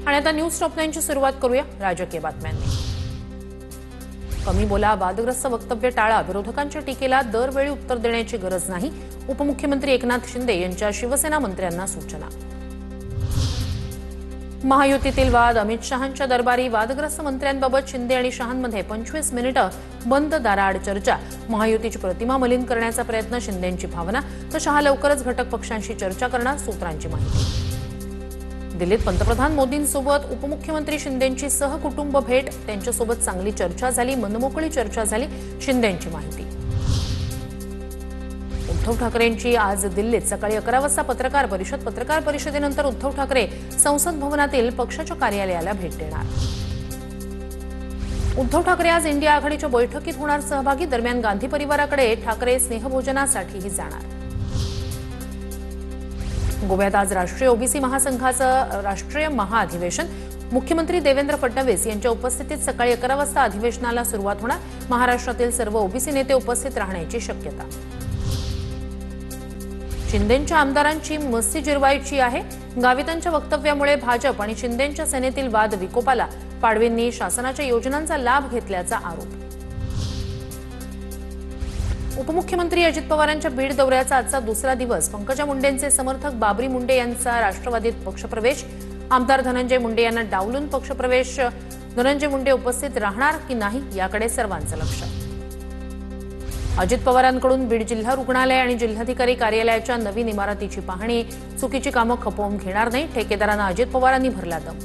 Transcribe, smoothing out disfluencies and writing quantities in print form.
आणि आता news top 9 ची सुरुवात करूया राजकीय बातम्यांनी। कमी बोला, वादग्रस्त वक्तव्य टाळा, विरोधकांच्या टीकेला दरवेळी उत्तर देण्याची गरज नाही, उपमुख्यमंत्री एकनाथ शिंदे यांच्या शिवसेना मंत्र्यांना सूचना। महायुतीतील वाद, अमित शहांच्या दरबारी, वादग्रस्त मंत्र्यांबाबत शिंदे आणि शहांमध्ये 25 मिनिटं बंद दाराआड चर्चा। महायुतीची प्रतिमा मलिन करण्याचा प्रयत्न, शिंदेंची भावना, तर शहा लवकरच घटक पक्षांशी चर्चा करणार, सूत्रांची माहिती। दिल्लीत पंतप्रधान मोदींसोबत उपमुख्यमंत्री शिंदेंची सहकुटुंब भेट, त्यांच्यासोबत चांगली चर्चा झाली, मनमोकळी चर्चा झाली, शिंदेंची माहिती। उद्धव ठाकरेंची आज दिल्लीत सकाळी 11 वाजता पत्रकार परिषदेनंतर उद्धव ठाकरे संसद भवनातील पक्षाच्या कार्यालयाला भेट देणार। उद्धव ठाकरे आज इंडिया आघाडीच्या बैठकीत होणार सहभागी। दरम्यान गांधी परिवाराकडे ठाकरे स्नेहभोजनासाठीही जाणार। गोव्यात आज राष्ट्रीय ओबीसी महासंघाचं राष्ट्रीय महाअधिवेशन, मुख्यमंत्री देवेंद्र फडणवीस यांच्या उपस्थितीत सकाळी 11 वाजता अधिवेशनाला सुरुवात होणार। महाराष्ट्रातील सर्व ओबीसी नेते उपस्थित राहण्याची शक्यता। शिंदेंच्या आमदारांची मस्ती जिरवायची आहे, गावितांच्या वक्तव्यामुळे भाजप आणि शिंदेंच्या सेनेतील वाद विकोपाला, पाडवींनी शासनाच्या योजनांचा लाभ घेतल्याचा आरोप। उपमुख्यमंत्री अजित पवारांच्या बीड दौऱ्याचा आजचा दुसरा दिवस, पंकजा मुंडेंचे समर्थक बाबरी मुंडे यांचा राष्ट्रवादीत पक्षप्रवेश, आमदार धनंजय मुंडे यांना डावलून पक्षप्रवेश, धनंजय मुंडे उपस्थित राहणार की नाही याकडे सर्वांचं लक्ष। अजित पवारांकडून बीड जिल्हा रुग्णालय आणि जिल्हाधिकारी कार्यालयाच्या नवीन इमारतीची पाहणी, चुकीची कामं खपवून घेणार नाही, ठेकेदारांना अजित पवारांनी भरला दम।